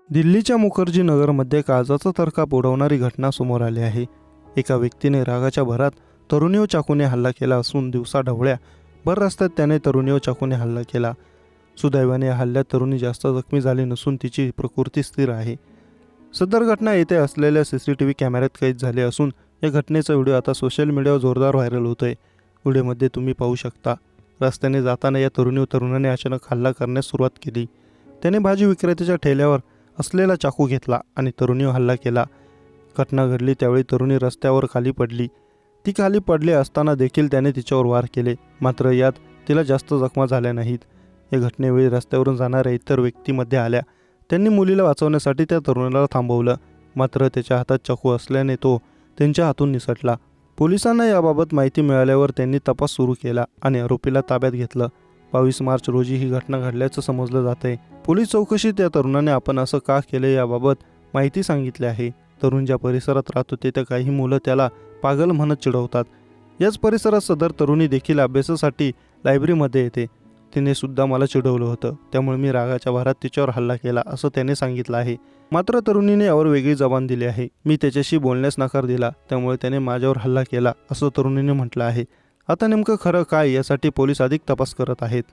दिल्लीच्या मुखर्जी नगरमध्ये काळजाचा तडका उडवणारी घटना समोर आली आहे। एका व्यक्तीने रागाच्या भरात तरुणीवर चाकूने हल्ला केला असून दिवसाढवळ्या भर रस्त्यात त्याने तरुणीवर चाकूने हल्ला केला। सुदैवाने या हल्ल्यात तरुणी जास्त जखमी झाली नसून तिची प्रकृती स्थिर आहे। सदर घटना येथे असलेल्या सीसीटीव्ही कॅमेऱ्यात कैद झाली असून या घटनेचा व्हिडिओ आता सोशल मीडियावर जोरदार व्हायरल होतोय। व्हिडिओमध्ये तुम्ही पाहू शकता, रस्त्याने जाताना या तरुणाने अचानक हल्ला करण्यास सुरुवात केली। त्याने भाजी विक्रेत्याच्या ठेल्यावर असलेला चाकू घेतला आणि तरुणीवर हल्ला केला। घटना घडली त्यावेळी तरुणी रस्त्यावर खाली पडली। ती खाली पडली असताना देखील त्याने तिच्यावर वार केले, मात्र यात तिला जास्त जखमा झाल्या नाहीत। या घटनेवेळी रस्त्यावरून जाणाऱ्या इतर व्यक्तीमध्ये आल्या। त्यांनी मुलीला वाचवण्यासाठी त्या तरुणाला थांबवलं, मात्र त्याच्या हातात चाकू असल्याने तो त्यांच्या हातून निसटला। पोलिसांना याबाबत माहिती मिळाल्यावर त्यांनी तपास सुरू केला आणि आरोपीला ताब्यात घेतलं। 22 मार्च रोजी ही घटना घडल्याचं समजलं जातंय। पोलीस चौकशीत त्या तरुणाने आपण असं का केले याबाबत माहिती सांगितली आहे। तरुण ज्या परिसरात राहत होते त्या काही मुलं त्याला पागल म्हणत चिडवतात। याच परिसरात सदर तरुणी देखील अभ्यासासाठी लायब्ररीमध्ये येते। तिने सुद्धा मला चिडवलं होतं, त्यामुळे मी रागाच्या भरात तिच्यावर हल्ला केला असं त्याने सांगितलं आहे। मात्र तरुणीने यावर वेगळी जबान दिली आहे। मी त्याच्याशी बोलण्यास नकार दिला, त्यामुळे त्याने माझ्यावर हल्ला केला असं तरुणीने म्हटलं आहे। आता नेमकं खरं काय यासाठी पोलीस अधिक तपास करत आहेत।